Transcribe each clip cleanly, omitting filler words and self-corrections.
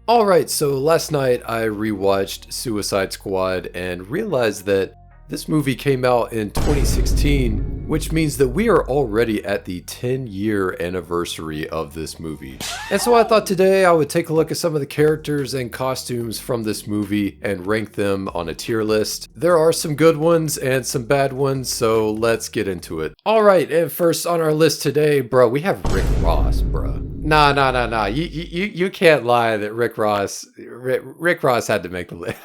Alright, so last night I rewatched Suicide Squad and realized that this movie came out in 2016, which means that we are already at the 10-year anniversary of this movie. And so I thought today I would take a look at some of the characters and costumes from this movie and rank them on a tier list. There are some good ones and some bad ones, so let's get into it. Alright, and first on our list today, bro, we have Rick Ross, bro. Nah. You can't lie that Rick Ross had to make the list.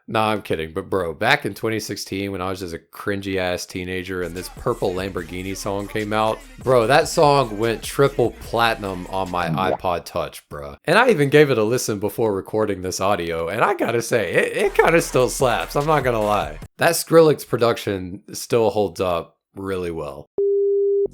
Nah, I'm kidding. But bro, back in 2016 when I was just a cringy ass teenager and this Purple Lamborghini song came out, bro, that song went triple platinum on my iPod Touch, bro. And I even gave it a listen before recording this audio, and I gotta say, it kind of still slaps. I'm not gonna lie. That Skrillex production still holds up really well.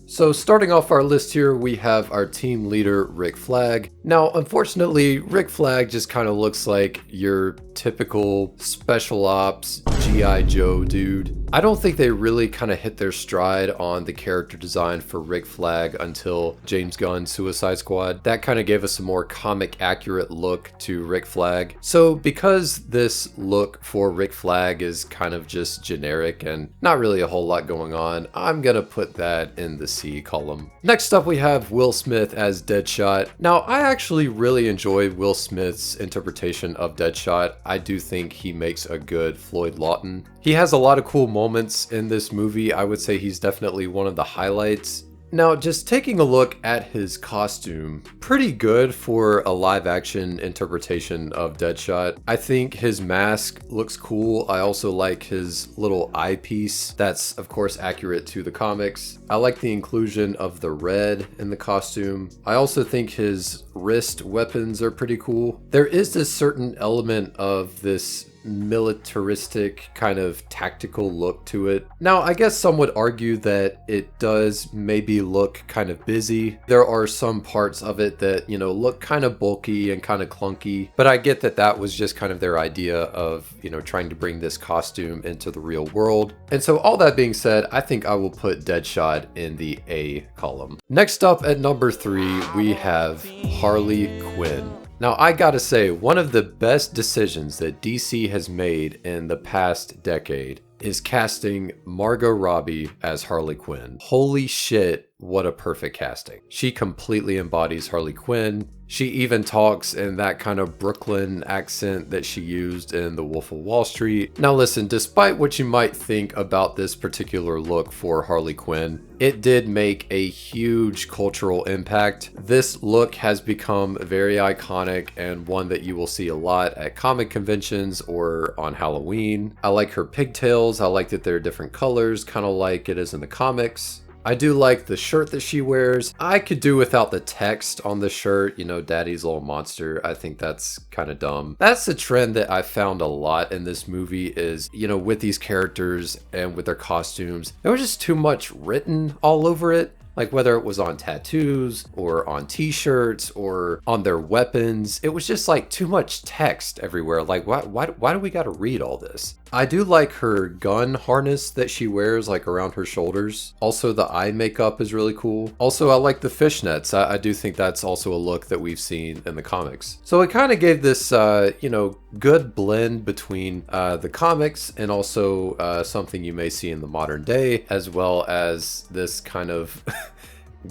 So starting off our list here, we have our team leader, Rick Flag. Now, unfortunately, Rick Flag just kind of looks like your typical special ops G.I. Joe dude. I don't think they really kind of hit their stride on the character design for Rick Flag until James Gunn's Suicide Squad. That kind of gave us a more comic accurate look to Rick Flag. So because this look for Rick Flag is kind of just generic and not really a whole lot going on, I'm gonna put that in the C column. Next up we have Will Smith as Deadshot. Now I actually really enjoy Will Smith's interpretation of Deadshot. I do think he makes a good Floyd Lawton. He has a lot of cool moments in this movie. I would say he's definitely one of the highlights. Now, just taking a look at his costume, pretty good for a live action interpretation of Deadshot. I think his mask looks cool. I also like his little eyepiece. That's of course accurate to the comics. I like the inclusion of the red in the costume. I also think his wrist weapons are pretty cool. There is this certain element of this militaristic kind of tactical look to it. Now, I guess some would argue that it does maybe look kind of busy. There are some parts of it that, you know, look kind of bulky and kind of clunky, but I get that that was just kind of their idea of, you know, trying to bring this costume into the real world. And so all that being said, I think I will put Deadshot in the A column. Next up at number 3, we have Harley Quinn. Now, I gotta say, one of the best decisions that DC has made in the past decade is casting Margot Robbie as Harley Quinn. Holy shit, what a perfect casting. She completely embodies Harley Quinn. She even talks in that kind of Brooklyn accent that she used in The Wolf of Wall Street. Now listen, despite what you might think about this particular look for Harley Quinn, it did make a huge cultural impact. This look has become very iconic and one that you will see a lot at comic conventions or on Halloween. I like her pigtails. I like that they're different colors, kind of like it is in the comics. I do like the shirt that she wears. I could do without the text on the shirt, you know, Daddy's Little Monster. I think that's kind of dumb. That's a trend that I found a lot in this movie is, you know, with these characters and with their costumes, there was just too much written all over it. Like whether it was on tattoos or on t-shirts or on their weapons, it was just like too much text everywhere. Like why do we gotta read all this? I do like her gun harness that she wears like around her shoulders. Also the eye makeup is really cool. Also I like the fishnets. I do think that's also a look that we've seen in the comics. So it kind of gave this you know, good blend between the comics and also something you may see in the modern day, as well as this kind of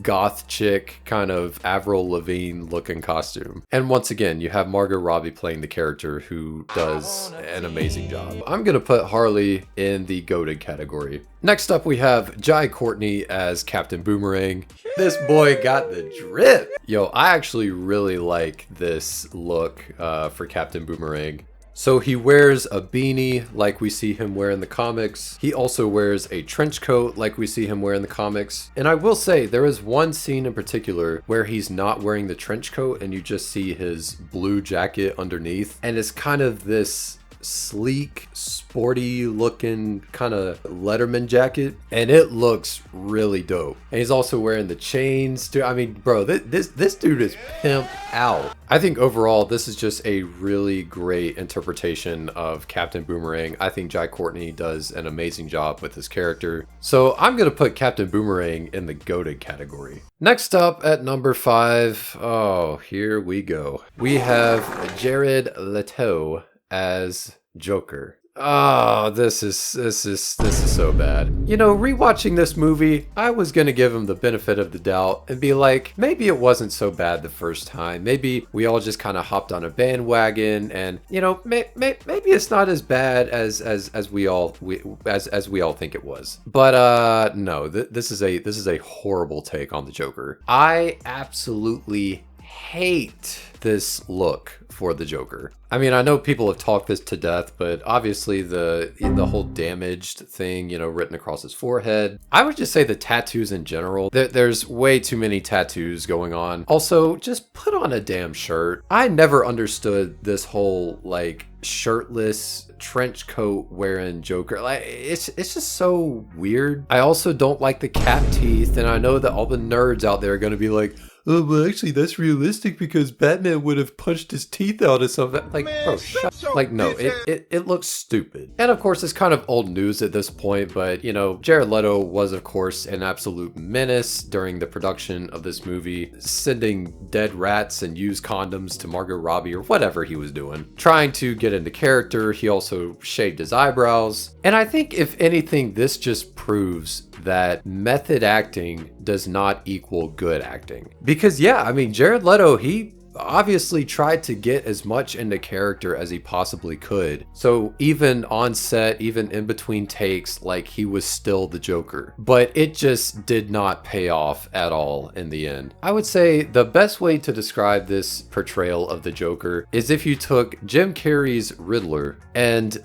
goth chick kind of Avril Lavigne looking costume. And once again, you have Margot Robbie playing the character who does an amazing job. I'm gonna put Harley in the goated category. Next up we have Jai Courtney as Captain Boomerang. This boy got the drip. Yo, I actually really like this look for Captain Boomerang. So he wears a beanie like we see him wear in the comics. He also wears a trench coat like we see him wear in the comics. And I will say there is one scene in particular where he's not wearing the trench coat and you just see his blue jacket underneath. And it's kind of this sleek, sporty looking kind of Letterman jacket, and it looks really dope. And he's also wearing the chains too. I mean, bro, this dude is pimped out. I think overall this is just a really great interpretation of Captain Boomerang. I think Jai Courtney does an amazing job with his character. So I'm gonna put Captain Boomerang in the goated category. Next up at number 5, oh, here we go. We have Jared Leto as Joker. Oh, this is so bad. You know, rewatching this movie, I was gonna give him the benefit of the doubt and be like, maybe it wasn't so bad the first time. Maybe we all just kind of hopped on a bandwagon, and you know, maybe it's not as bad as we all think it was. But no, this is a horrible take on the Joker. I absolutely hate this look for the Joker. I mean, I know people have talked this to death, but obviously the whole damaged thing, you know, written across his forehead. I would just say the tattoos in general, there's way too many tattoos going on. Also, just put on a damn shirt. I never understood this whole like shirtless trench coat wearing Joker. Like it's just so weird. I also don't like the cap teeth, and I know that all the nerds out there are going to be like, oh, well, actually, that's realistic because Batman would have punched his teeth out or something. Like, man, bro, like, no, it looks stupid. And of course, it's kind of old news at this point, but, you know, Jared Leto was, of course, an absolute menace during the production of this movie, sending dead rats and used condoms to Margot Robbie or whatever he was doing. Trying to get into character, he also shaved his eyebrows. And I think, if anything, this just proves that method acting does not equal good acting. Because yeah, I mean, Jared Leto, he obviously tried to get as much into character as he possibly could. So even on set, even in between takes, like he was still the Joker. But it just did not pay off at all in the end. I would say the best way to describe this portrayal of the Joker is if you took Jim Carrey's Riddler and,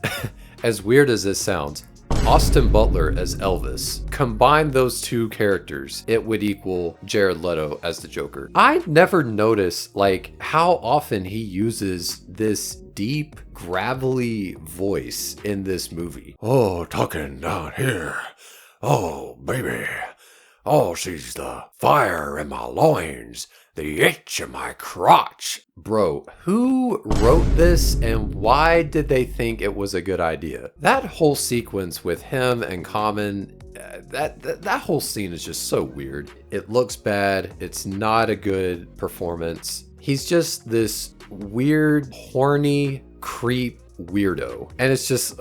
as weird as this sounds, Austin Butler as Elvis. Combine those two characters, it would equal Jared Leto as the Joker. I never noticed like how often he uses this deep, gravelly voice in this movie. Oh, talking down here. Oh, baby. Oh, she's the fire in my loins, the itch in my crotch. Bro, who wrote this and why did they think it was a good idea? That whole sequence with him and Common, that whole scene is just so weird. It looks bad. It's not a good performance. He's just this weird, horny creep weirdo, and it's just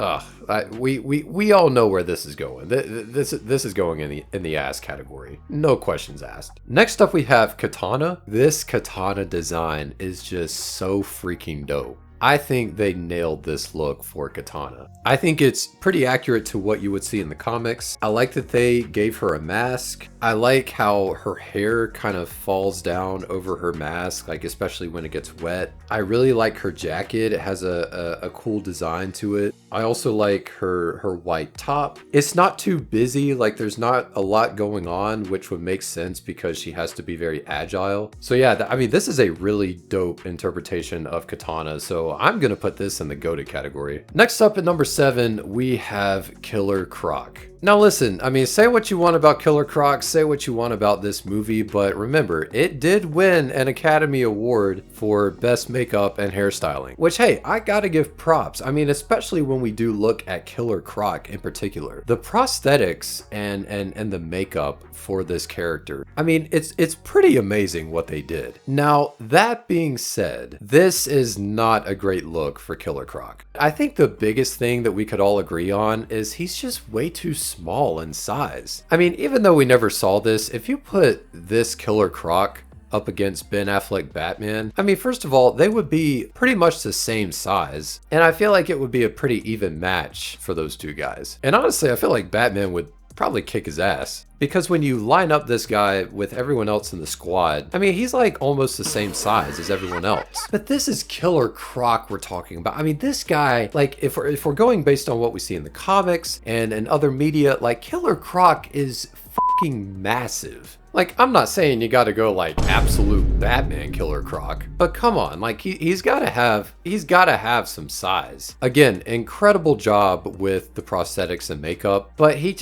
we all know where this is going. This is going in the ass category, no questions asked. Next up we have Katana. This Katana design is just so freaking dope. I think they nailed this look for Katana. I think it's pretty accurate to what you would see in the comics. I like that they gave her a mask. I like how her hair kind of falls down over her mask, like especially when it gets wet. I really like her jacket. It has a cool design to it. I also like her white top. It's not too busy, like there's not a lot going on, which would make sense because she has to be very agile. So yeah, I mean, this is a really dope interpretation of Katana. So I'm gonna put this in the goated category. Next up at number 7, we have Killer Croc. Now listen, I mean, say what you want about Killer Croc, say what you want about this movie, but remember, it did win an Academy Award for Best Makeup and Hairstyling, which, hey, I gotta give props. I mean, especially when we do look at Killer Croc in particular. The prosthetics and the makeup for this character, I mean, it's pretty amazing what they did. Now, that being said, this is not a great look for Killer Croc. I think the biggest thing that we could all agree on is he's just way too small in size. I mean, even though we never saw this, if you put this Killer Croc up against Ben Affleck Batman, I mean, first of all, they would be pretty much the same size, and I feel like it would be a pretty even match for those two guys. And honestly, I feel like Batman would probably kick his ass, because when you line up this guy with everyone else in the squad, I mean, he's like almost the same size as everyone else. But this is Killer Croc we're talking about. I mean, this guy, like, if we're going based on what we see in the comics and in other media, like, Killer Croc is fucking massive. Like, I'm not saying you gotta go like absolute Batman Killer Croc, but come on, like he's gotta have some size. Again, incredible job with the prosthetics and makeup, but he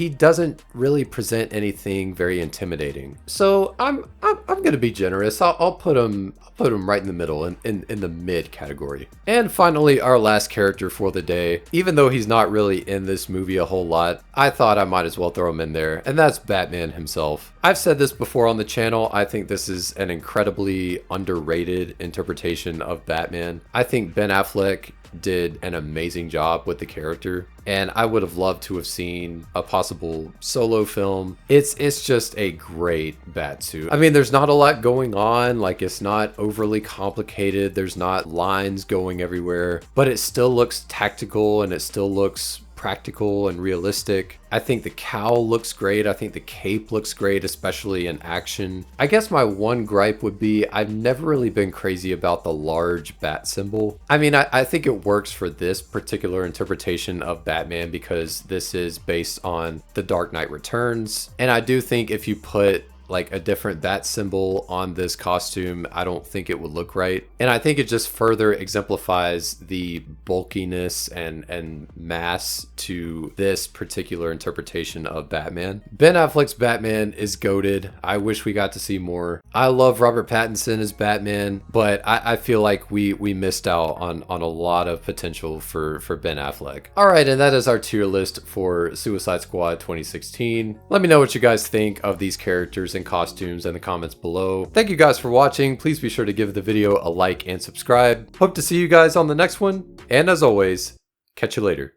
doesn't really present anything very intimidating. So I'm gonna be generous. I'll put him right in the middle, in the mid category. And finally, our last character for the day. Even though he's not really in this movie a whole lot, I thought I might as well throw him in there, and that's Batman himself. I've said this before on the channel, I think this is an incredibly underrated interpretation of Batman. I think Ben Affleck did an amazing job with the character, and I would have loved to have seen a possible solo film. It's just a great Batsuit. I mean, there's not a lot going on, like it's not overly complicated, there's not lines going everywhere, but it still looks tactical and it still looks practical and realistic. I think the cowl looks great. I think the cape looks great, especially in action. I guess my one gripe would be I've never really been crazy about the large bat symbol. I mean, I think it works for this particular interpretation of Batman because this is based on The Dark Knight Returns. And I do think if you put like a different bat symbol on this costume, I don't think it would look right. And I think it just further exemplifies the bulkiness and mass to this particular interpretation of Batman. Ben Affleck's Batman is goated. I wish we got to see more. I love Robert Pattinson as Batman, but I feel like we missed out on a lot of potential for Ben Affleck. All right, and that is our tier list for Suicide Squad 2016. Let me know what you guys think of these characters and costumes in the comments below. Thank you guys for watching. Please be sure to give the video a like and subscribe. Hope to see you guys on the next one. And as always, catch you later.